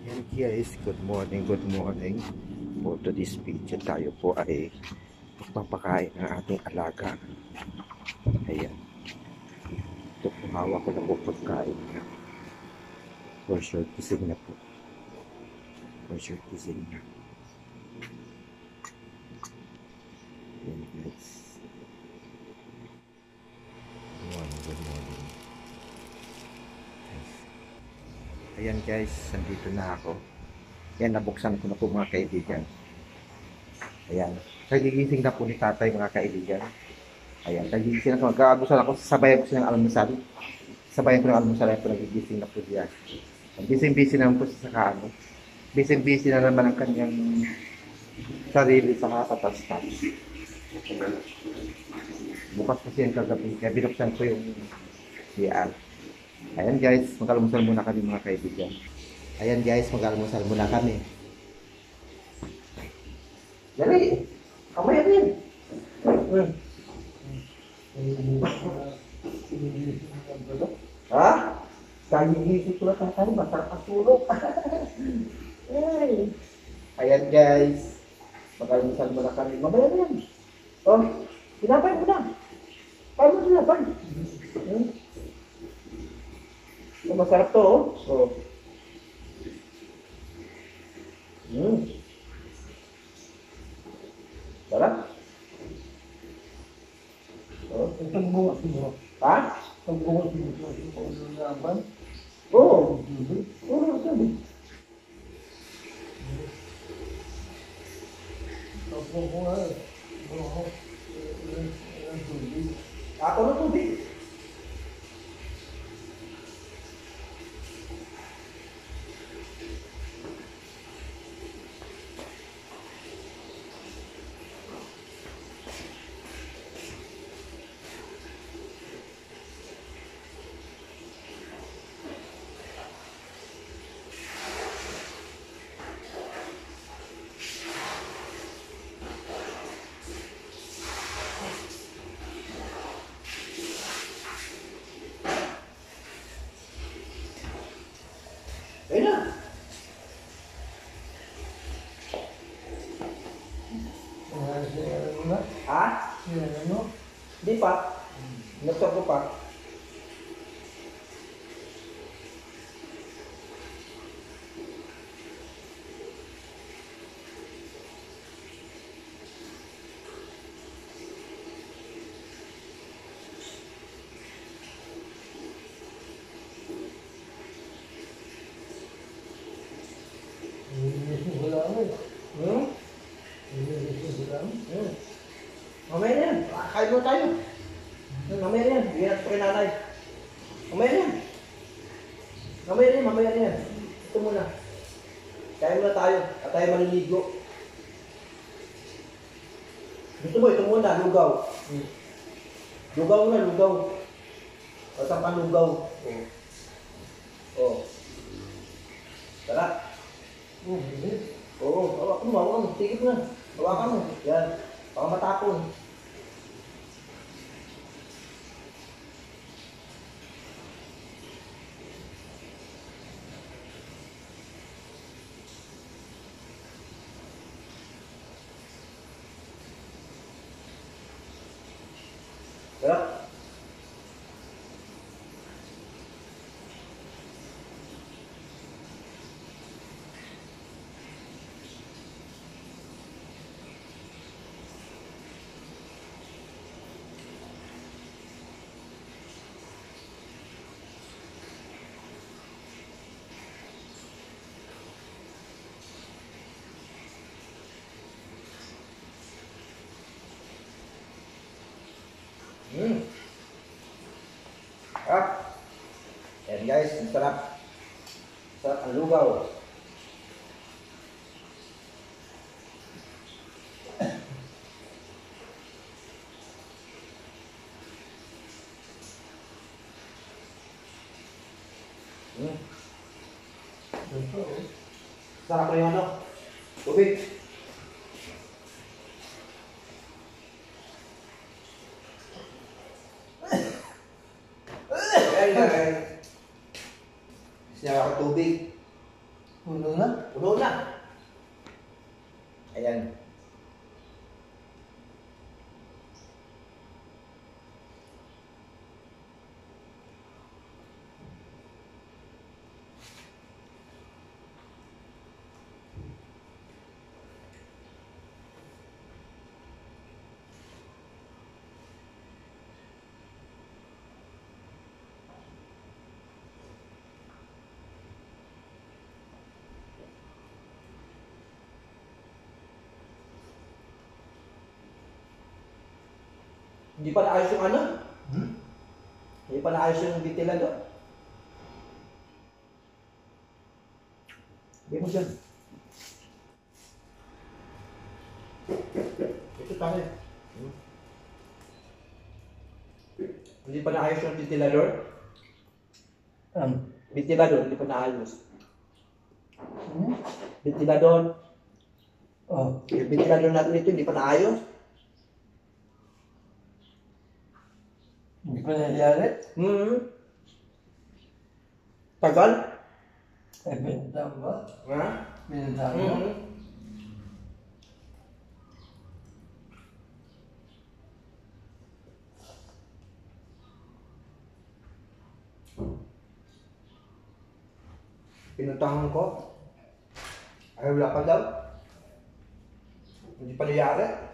And guys, good morning, good morning. For today's video, tayo po ay magpapakain ng ating alaga. Ayan. Ito po, hawak ko na po pagkain. For sure, kisig na po. For sure, kisig na. Ayan guys. Good morning, good morning. Ayan guys, nandito na ako. Yan, nabuksan ko na po mga kaibigan. Ayan. Nagigising na po ni tatay mga kaibigan. Ayan, nagigising na po. Mag-aalmusal ako. Sabayan ko siya ng almusal. Sabayan ko ng almusal. Ayan po, nagigising na po siya. Busy-busy naman po siya sa kaano. Busy-busy na naman ang kanyang sarili sa katatas-tas. Bukas kasi yung kagabi. Kaya binuksan ko yung CR. Ayan guys, mag-almusal muna kami mga kaibigan. Ayan guys, mag-almusal muna kami. Dali! Kamay rin! Ha? Kagigisip ko na tatay, masarap ang tulog. Ayan guys, mag-almusal muna kami. Mamaya rin. Oh, pinapay mo na. Paano pinapay? Masarap to, oh. Oh. Sarap? Oh. Itong bunga siguro. Ha? Itong bunga siguro. Itong bunga. Oo. Oo, sabi. Itong bunga. Ako na tubig. Ayun na. Ha? Hindi pa. Nasok ko pa. Mamaya na yan. Kain mo tayo. Mamaya na yan. Bigyan natin kay nanay. Mamaya na yan. Mamaya na yan. Mamaya na yan. Ito muna. Kain muna tayo. At tayo maliligo. Gusto mo, ito muna. Lugaw. Lugaw na, lugaw. Pasang ka lugaw. Oh. Tara. Oo. Hawakan mo, hawakan mo. Tigit mo na. Hawakan mo. Yan. Baka matapon. Tara. Sarap. Ayan guys, sarap. Sarap ang lugaw. Sarap na yung ano. Tubig. Siya ako tubig. Puno na? Puno na. Ayan. Hindi pa naayos yung ano? Hindi pa naayos yung ventilador. Hindi mo siya. Ito tayo. Hindi pa naayos yung ventilador. Ventilador, hindi pa naayos. Ventilador. Oh. Yung ventilador natin dito, hindi pa naayos. Hindi pa nangyari? Tagal? Ay, pinuntahan ba? Ha? Pinuntahan mo? Pinuntahan ko. Ay, wala pa daw. Hindi pa nangyari.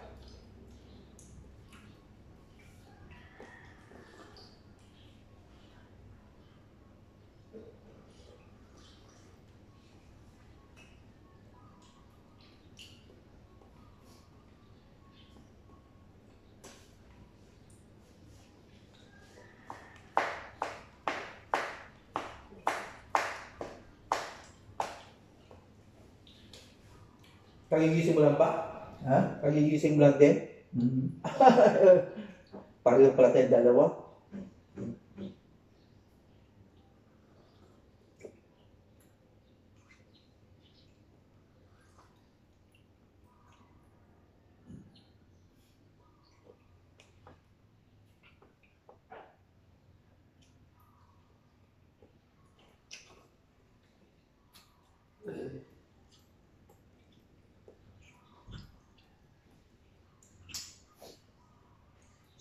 Kagigising mo lang ba? Ha? Kagigising mo lang din? Pareho pala tayong dalawa.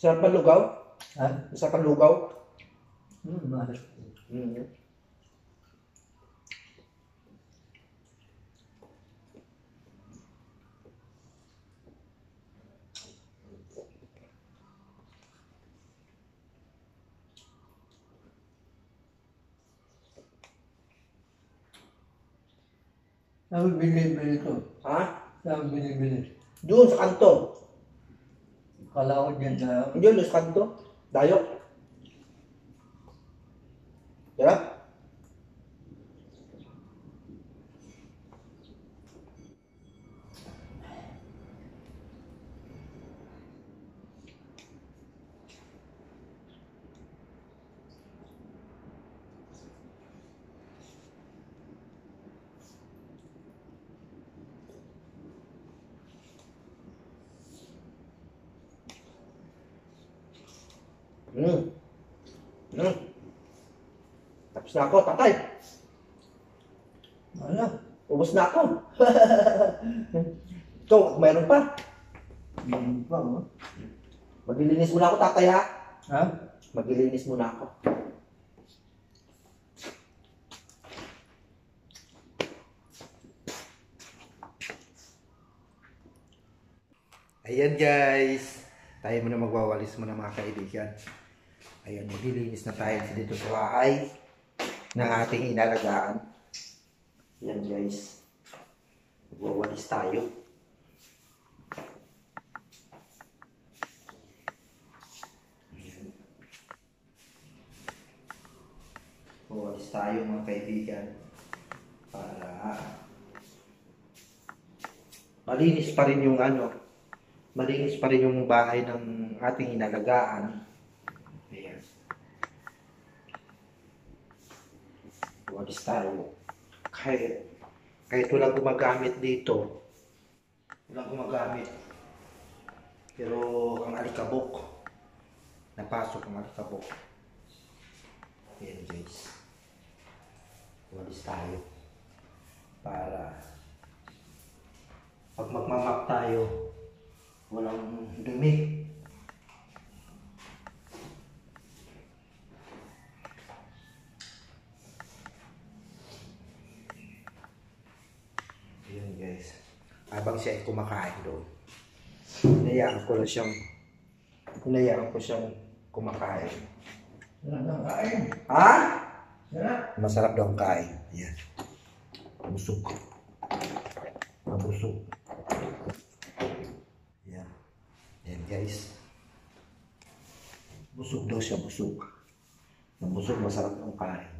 Sarap ang lugaw? Ha? Sarap ang lugaw? Mahal. Saan binibili ito? Ha? Saan binibili? Doon sa kanto. Kala ko dyan sa... Hindi doon sa kanto. Dayo. Sarap? Tapos na ako, tatay. Ano? Ubus na ako. Ikaw, mayroon pa. Hindi pa, oh. Maglilinis muna ako, tatay, ha? Ha? Maglilinis muna ako. Ayan guys, tayo muna magwawalis muna mga kaibigan. Ayan, maglilinis na tayo dito sa bahay ng ating inalagaan. Ayan guys, magwawalis tayo. Ayan. Magwawalis tayo mga kaibigan para malinis pa rin yung malinis pa rin yung bahay ng ating inalagaan. Ayan. Walis tayo. Kahit walang gumagamit dito. Walang gumagamit. Pero ang alikabok. Napasok ang alikabok. Ayan guys. Walis tayo. Para Pag magmamap tayo, walang dumi. Ayan guys. Habang siya ay kumakain doon, hinayaan ko siyang kumakain. Sarap ng kain. Ha? Sarap. Masarap daw ang kain. Ayan. Busog. Mabusog. Ayan. Ayan guys. Busog daw siya, busog. Nabusog, masarap ang kain.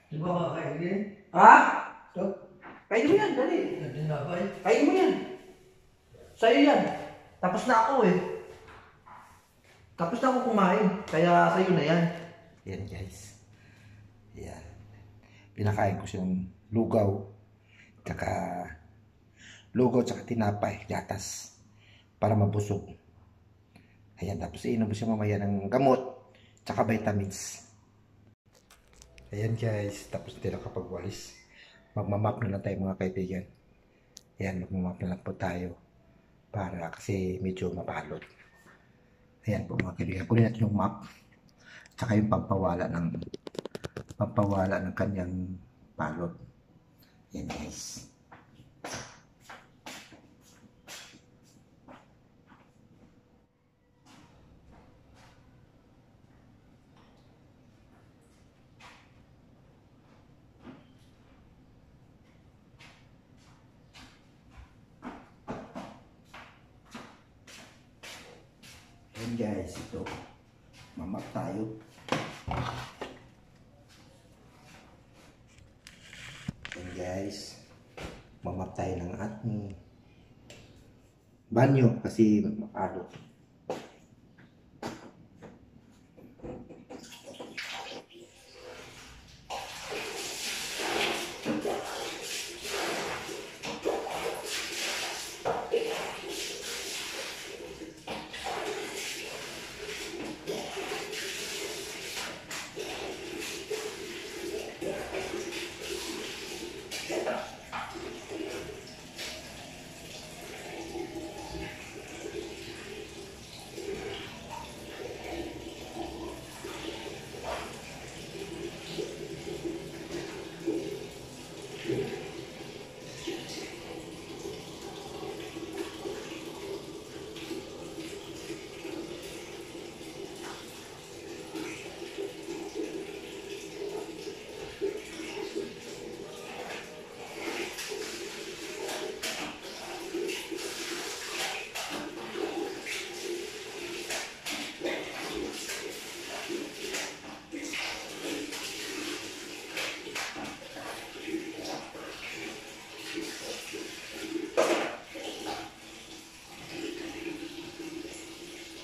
Di ba kakain din? Ha? Ito? Kain mo yan, dali. Tinapay? Kain mo yan. Sa'yo yan. Tapos na ako eh. Tapos na ako kumain. Kaya sa'yo na yan. Yan guys. Yan. Pinakain ko siyang lugaw. Tsaka tinapay. Gatas. Para mabusog. Ayan. Tapos iinom mo siya mamaya ng gamot. Tsaka vitamins. Ayan guys. Tapos hindi na kapag-walis. Magmamap na lang tayo mga kaibigan. Ayan. Magmamap na lang po tayo. Para kasi medyo mapalot. Ayan po mga kaibigan. Kunin natin yung map. Tsaka yung pampawala ng kanyang palot. Ayan guys. Ayan guys, ito. Mamap tayo. Ayan guys. Mamap tayo ng ating banyo kasi mapalot.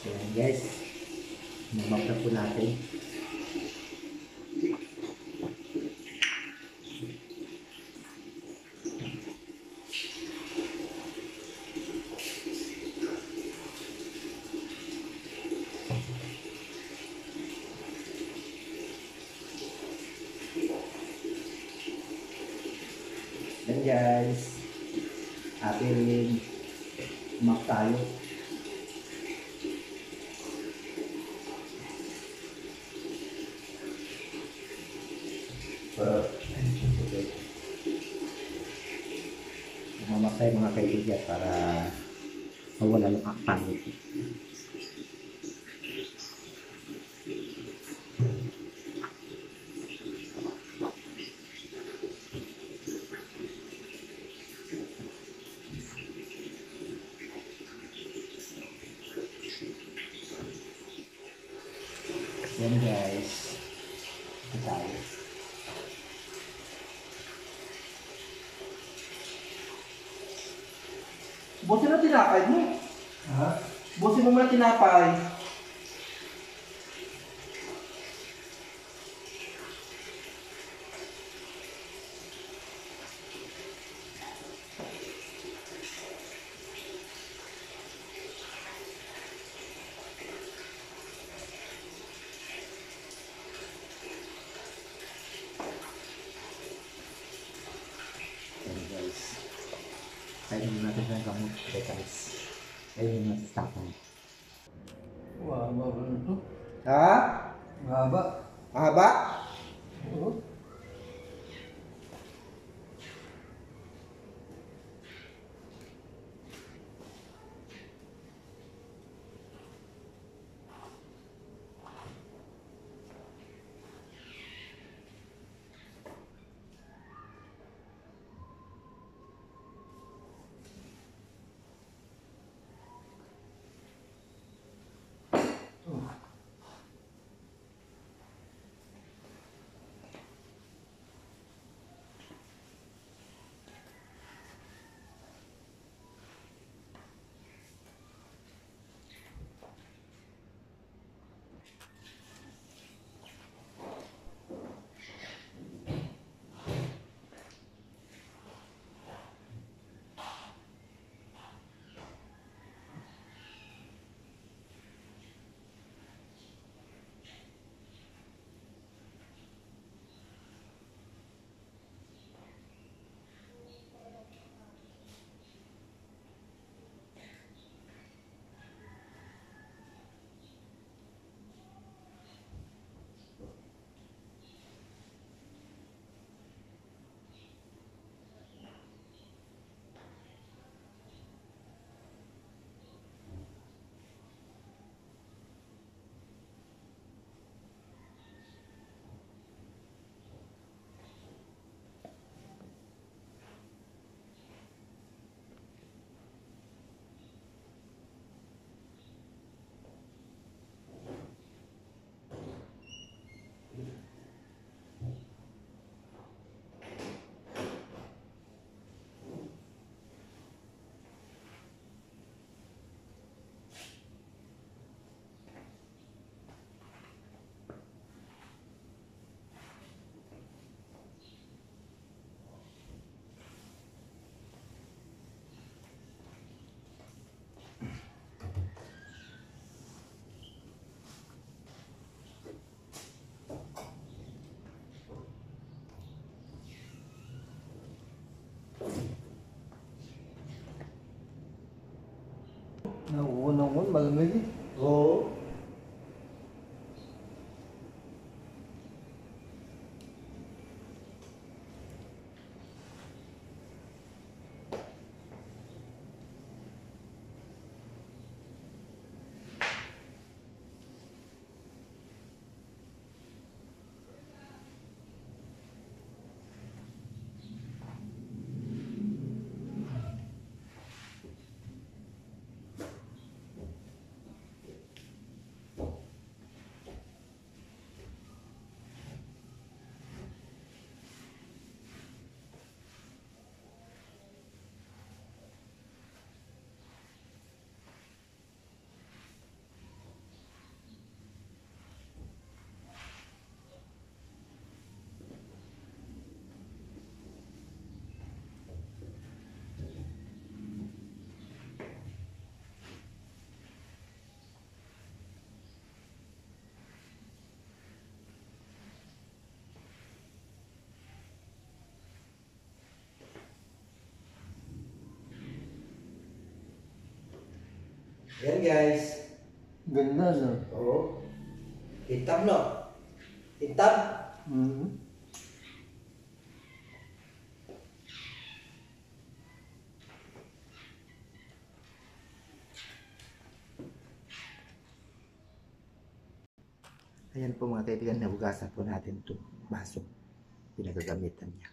Ayan guys, mamap na po natin. Ayan guys, ating mamap tayo. Mamatay mga kaibigan para mawala yung akpangit. Yan guys, ito tayo. Busin mo tinapay mo. Ha? Busin mo muna tinapay. Ayan guys. Kainin natin ng gamot. Okay guys. Kainin natin sa tatay. Mahaba ba ito? Ha? Mahaba. Mahaba? Oo. Nauunang malamig eh. Oo. Yan guys. Ganda na. Oo. Hitam no? Hitam? Mm-hmm. Ayan po mga kaibigan, nahugasan po natin itong baso. Pinagagamitan niya.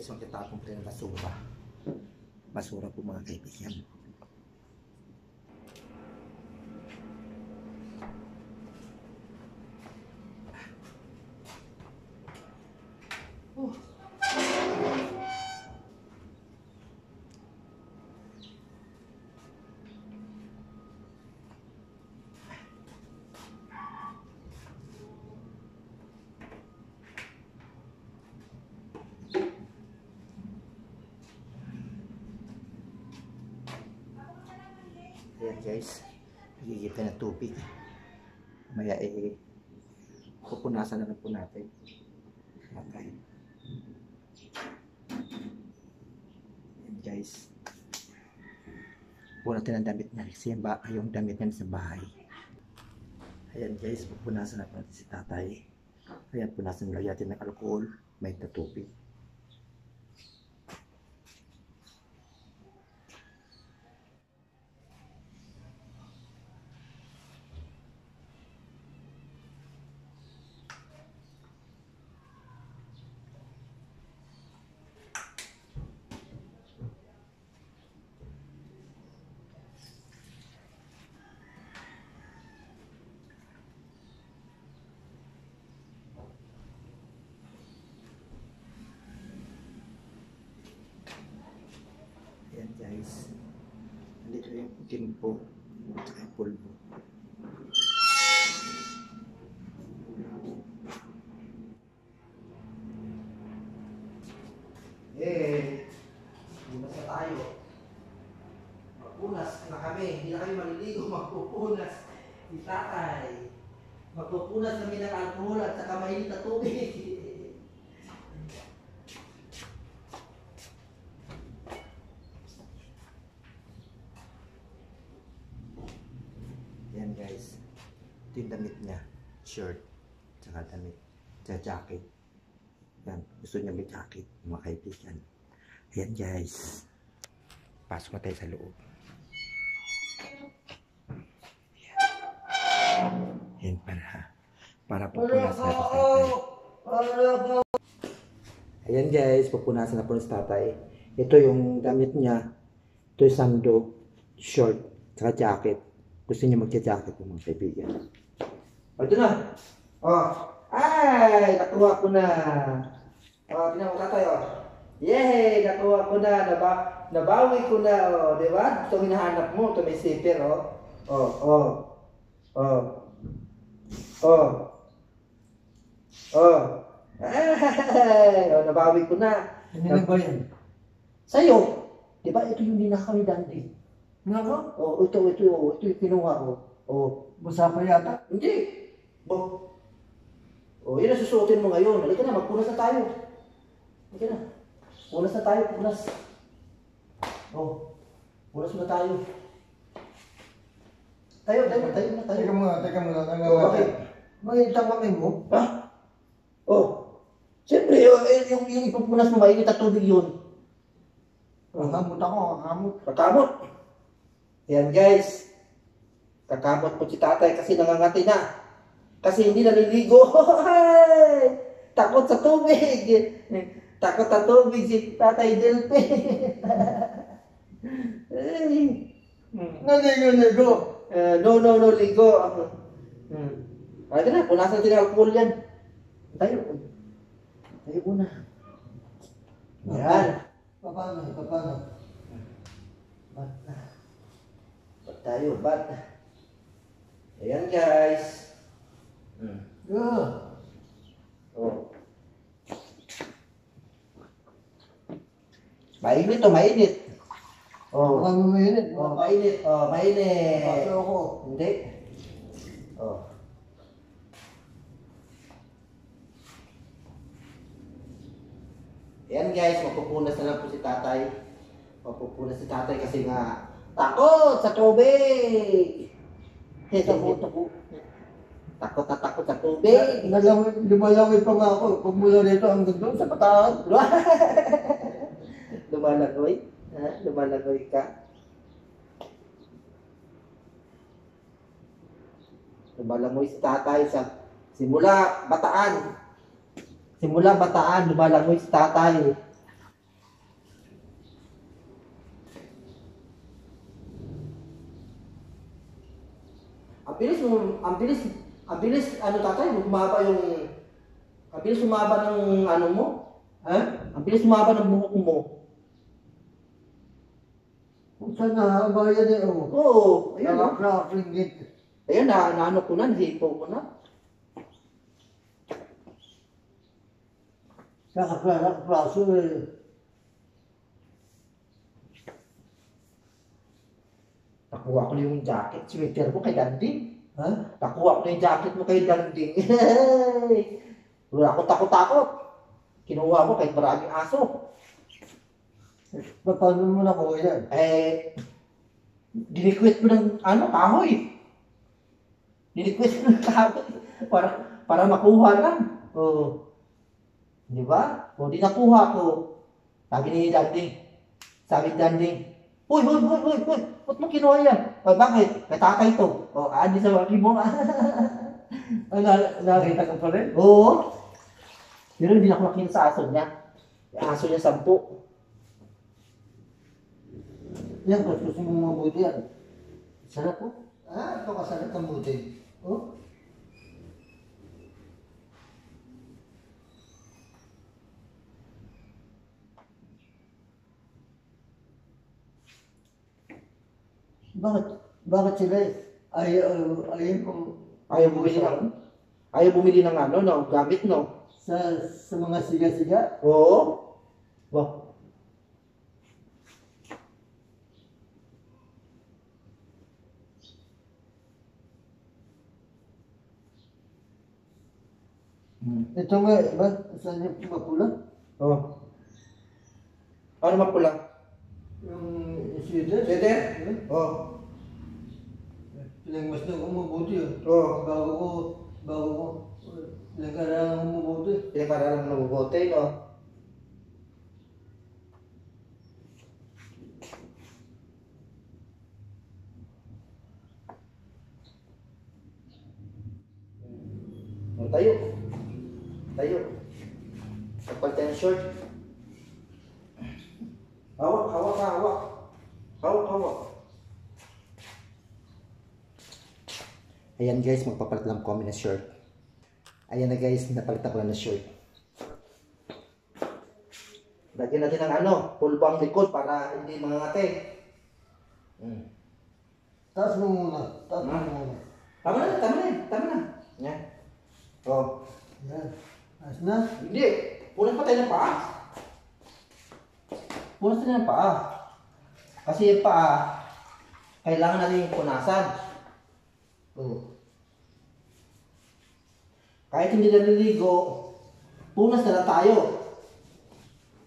guys, magtatapon ko rin ng basura. Basura po mga kaibigan. Ayan guys, nagigipin na tubig. Maya pupunasan na lang po natin. Okay. Ayan guys. Pupunan natin ang damit niya kasi yung damit niya sa bahay. Ayan guys, pupunasan na po natin si tatay. Ayan, punasan na natin ng alcohol, may na tubig. Ayan guys, nandito yung timpo at yung pulbo. Bumas na tayo. Magpunas na kami, hindi na kami maliligo, magpupunas si tatay. Magpupunas kami ng alcohol at saka mainit na tubig. Yan guys, ito yung damit niya, shirt, tsaka damit, tsaka jacket. Yan, gusto niya may jacket, mga kaibigan. Ayan guys, pasok na tayo sa loob. Yan para pupunasan na po si tatay. Ayan guys, pupunasan na po si tatay. Ito yung damit niya, ito yung sando, short, tsaka jacket. Gusto niya magja-jacket po mga kaibigan. O, ito na. O, ay, nakuha ko na. O, tingnan mo tatay, o. Yay, nakuha ko na. Nabawi ko na, o. Diba? Ito hinahanap mo. Ito may zipper, o. O. Ay, o, nabawi ko na. Ano ba yan? Sa'yo. Diba, ito yung ninakaw ni Dante. Nga ba? Oh, ito yung kinuha ko. Oh, Basa pa yata. hindi. Oh, yun ang susuotin mo ngayon. Halika na, magpunas na tayo. Halika na. Punas na tayo, punas. Oh, punas na tayo. Tayo na. Teka muna. Oh, bakit? May kamay mo? Ha? Oh, siyempre, yung ipupunas mo, mainit at tubig yun. Kakamot ako, kakamot. Kakamot. Ayan guys, kakamot po si tatay kasi nangangati na. Kasi hindi naliligo. Takot sa tubig. Takot sa tubig si tatay Delpe. Naligo. No, ligo. Ito na, punasan din ang alcohol yan. Tayo muna. Yan. Paano? Bat tayo. Ayan guys. Yeah. Oh. Mainit. Oh. Baka mainit. Mainit. Paso ako. Hindi. Oh. Ayan guys, mapupunas na lang po si tatay. Mapupunas si tatay kasi nga takot sa tubig. Takot sa tubig. Lumalawid pa nga ako. Pag mula rito hanggang doon sa pataas. Lumalagoy? Ha? Lumalagoy ka? Lumalangoy si tatay sa simula bataan, lumalangoy si tatay. ang bilis, ano tatay, humaba yung, ang bilis humaba ng ano mo, Ha? ang bilis humaba ng buhok mo. Kung saan nahaba yan eh, oh. Oo, ayun no. Nakakringit. Ayun, naano ko na, nasipo ko na. Nakaklaso eh. Nakuha ko na yung jacket, sweater mo kay Danding. Ha? Nakuha ko na yung jacket mo kay Danding. Wala akong takot-takot. Kinuha ko kahit maraming aso. Paano mo nakuha yan? Dinikwit mo ng kahoy. Dinikwit mo ng kahoy para makuha lang. Oh. Di ba? O di nakuha ko. Sabi ni Danding. Uy! Ba't mo kinuha yan? O bakit? Kay tatay to. O andi sa waki mo. Nakita ka pa rin? Oo. Pero hindi na ako nakita sa aso niya. Yung aso niya 10. Yan, gusto mo mabuti yan. Sarap po. Ito kasarap ang buti. Oh? Bakit sila Ayaw bumili ng gamit, no? sa mga siga-siga? Oo. Wow. Ito nga, saan yung mapula? Oh. Ano mapula? Yung sweater? Sweater? Oh. Pinagmas na kung mabuti yun. Oo. Bago ko, pinag-aralan kong mabuti. Pinag-aralan ng mabuti, no? O, tayo. Kapal tayo ng short. Hawak. Ayan guys, magpapalit lang kami ng shirt. Ayan na guys, napalitan ko na ng shirt. Lagyan natin ng pulbang likod para hindi mangangate. Taas mo muna. Tama na. Yan. Oh. Yan. Taas na. Hindi. Punas pa tayo ng paa. Punas tayo ng paa. Kasi yung paa, kailangan natin yung punasan. Oh. Kahit hindi naliligo, punas na lang tayo.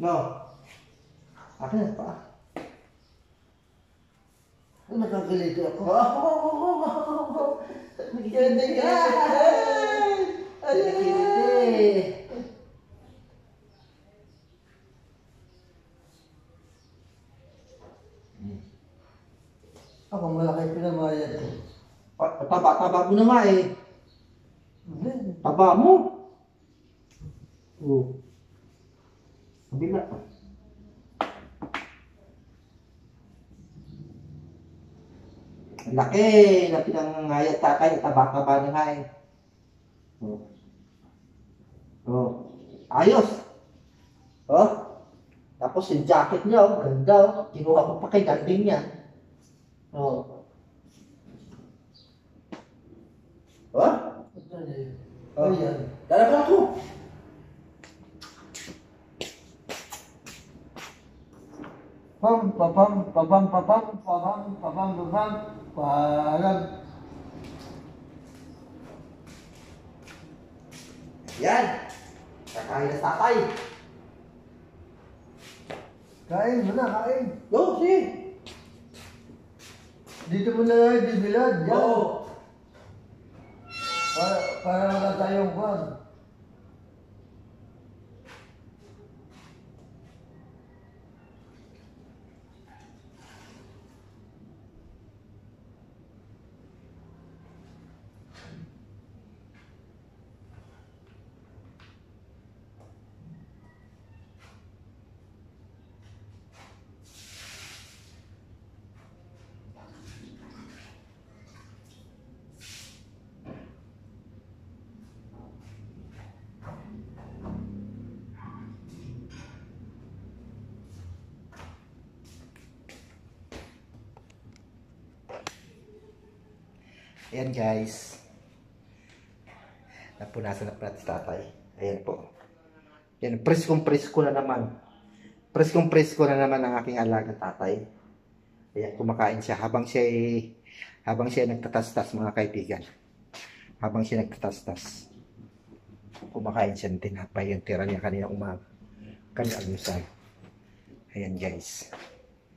No? Akin na paa. Nakakilito ako. Nagkikilit ka. Nagkikilit. Ako malaki pinamayad ko. Taba mo na nga eh. Taba mo. Oh. Kabila. Laki na pinangayat tatay. Taba-taba na nga eh. Oh. Ayos. Oh. Tapos yung jacket niya, ganda. Kinuha ko pa kay Danding niya. Oh. Oh? Ayan. Dalawa ako. Paalam. Yan. Kakain na tatay. Kain mo na, kain. Go, sige. Dito mo na bibilad. Yan. Oo. Para wala tayong kwan. Ayan guys. Napunasan na pala si tatay. Ayan po. Yan, preskong-presko na naman. Preskong-presko na naman ang aking alagang tatay. Ayan, kumakain siya habang siya ay nagtatastas mga kaibigan. Habang siya nagtatastas. Kumakain siya ng tinapay. Yung tira niya kanina umaga. Kanina almusal. Ayan guys.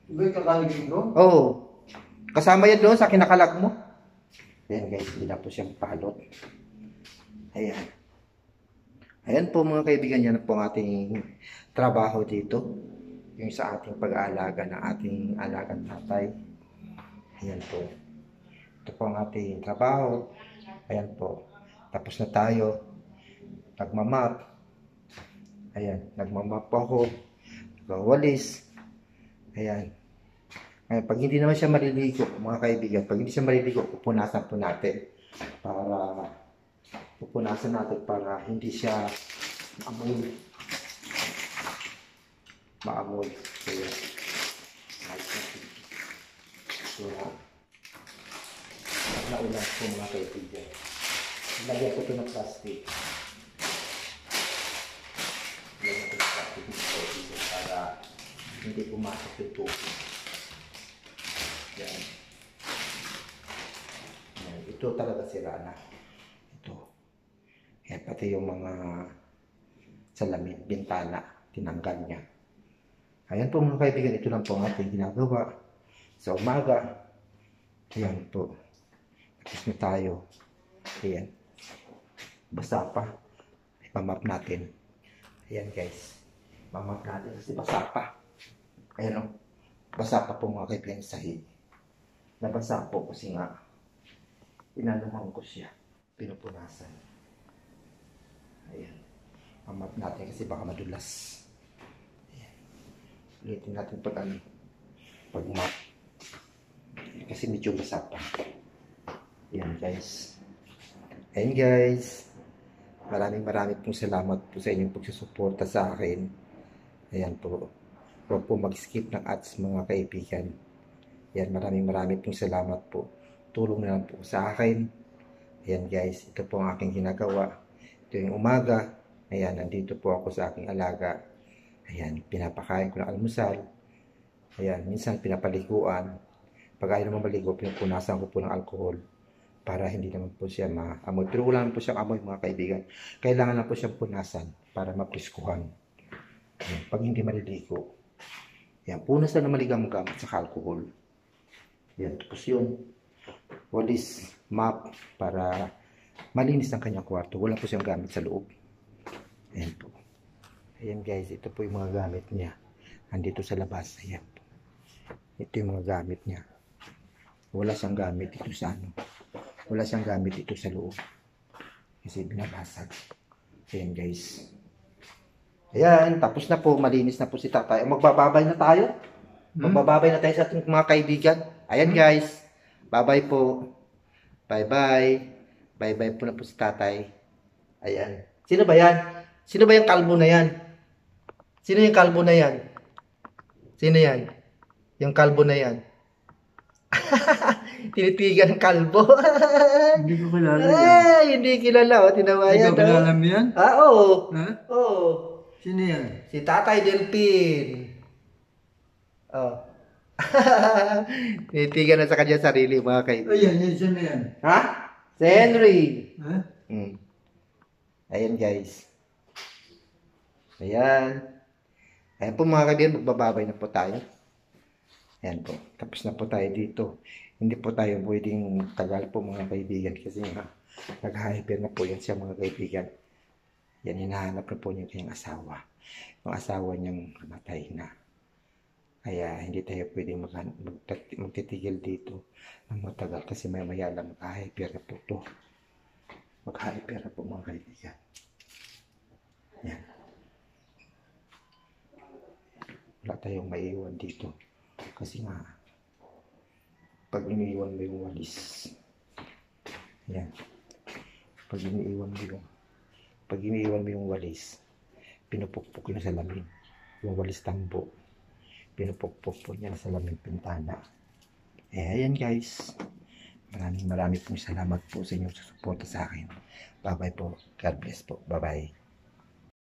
Iba yung kakalig dito? Oh, kasama yan doon sa kinakalag mo. Ayan guys, hindi na po siyang palot. Ayan. Ayan po mga kaibigan, yan po ang ating trabaho dito. Yung sa ating pag-aalaga ng ating alagang tatay. Ayan po. Ito po ang ating trabaho. Ayan po. Tapos na tayo. Nagmamap. Ayan, nagmamap po ako. Nagwawalis. Ayan. Ngayon, pag hindi naman siya maliligo, mga kaibigan, pag hindi siya maliligo, pupunasan po natin para hindi siya maamoy. So, yun. So, pag naulan po mga kaibigan, lagyan ko ito ng plastic. Lagyan ko ng plastic mga kaibigan para hindi pumasok yung tubig. Yan. Yan. Ito talaga sira na. Ito. Yan, pati yung mga salamin, bintana, tinanggal niya. Ayan po mga kaibigan, ito lang po ang ating ginagawa sa umaga. Ayan po. Tapos na tayo. Ayan. Basa pa. Ipamap natin. Ayan guys. Mamap natin kasi basa pa. Ayan o. Basa pa po mga kaibigan sa sahig. Nabasa po kasi nga inanuhan ko siya. Pinupunasan. Ayan. Mamap natin kasi baka madulas. Ayan. Ulitin natin pag map. Kasi medyo basa pa. Ayan guys. Ayan guys. Maraming pong salamat po sa inyong pagsusuporta sa akin. Ayan po. Huwag po mag-skip ng ads mga kaibigan. Ayan, maraming pong salamat po. Tulong na lang po sa akin. Ayan guys, ito po ang aking ginagawa. Ito yung umaga. Ayan, nandito po ako sa aking alaga. Ayan, pinapakain ko ng almusal. Ayan, minsan pinapaliguan. Pag ayaw naman maligo, pinupunasan ko po ng alcohol para hindi naman po siya maamoy. Pero wala naman po siyang amoy mga kaibigan. Kailangan lang po siyang punasan para mapriskuhan. Ayan, pag hindi maliligo. Ayan, punas na maligang gamit sa alcohol. Ayan, tapos yun. Walis, map, para malinis ang kanyang kwarto. Wala po siyang gamit sa loob. Ayan po. Ayan guys, ito po yung mga gamit niya. Andito sa labas. Ayan po. Ito yung mga gamit niya. Wala siyang gamit dito sa ano. Wala siyang gamit dito sa loob. Kasi binabasag. Ayan guys. Ayan, tapos na po. Malinis na po si tatay. Magbababay na tayo. Magbababay na tayo sa ating mga kaibigan. Ayan guys. Bye-bye po. Bye-bye. Bye-bye po na po si tatay. Ayan. Sino ba yan? Sino ba yung kalbo na yan? Sino yung kalbo na yan? Sino yan? Yung kalbo na yan. Tinitigan ng kalbo. Hindi ko kilala yan. Ay, hindi kilala. O, tinawayan. Hindi ko kilala mo yan? Ah, oo. Ha? Oo. Sino yan? Si Tatay Delpin. Oh. Tinitigan na sa kanya sarili, mga kaibigan. Ayan, yan. Sino yan? Ha? Si Henry. Ha? Ayan, guys. Ayan. Ayan po mga kaibigan, magbababay na po tayo. Ayan po. Tapos na po tayo dito. Hindi po tayo pwedeng tagal po mga kaibigan kasi nga nag-hyper na po yan siya mga kaibigan. Yan, hinahanap na po niya kanyang asawa. Yung asawa niyang namatay na. Kaya hindi tayo pwedeng magtitigil dito ng matagal kasi maya lang mag-hyper na po to. Mag-hyper na po mga kaibigan. Yan. Wala tayong maiiwan dito. Kasi nga, pag iniiwan mo yung walis, yan. Pag iniiwan mo yung walis, pinupukpok yun sa lamin. Yung walis tambo, pinupukpok po niya sa lamin pintana. Eh, ayan guys. Maraming pong salamat po sa inyong susuporta sa akin. Bye-bye po. God bless po. Bye-bye.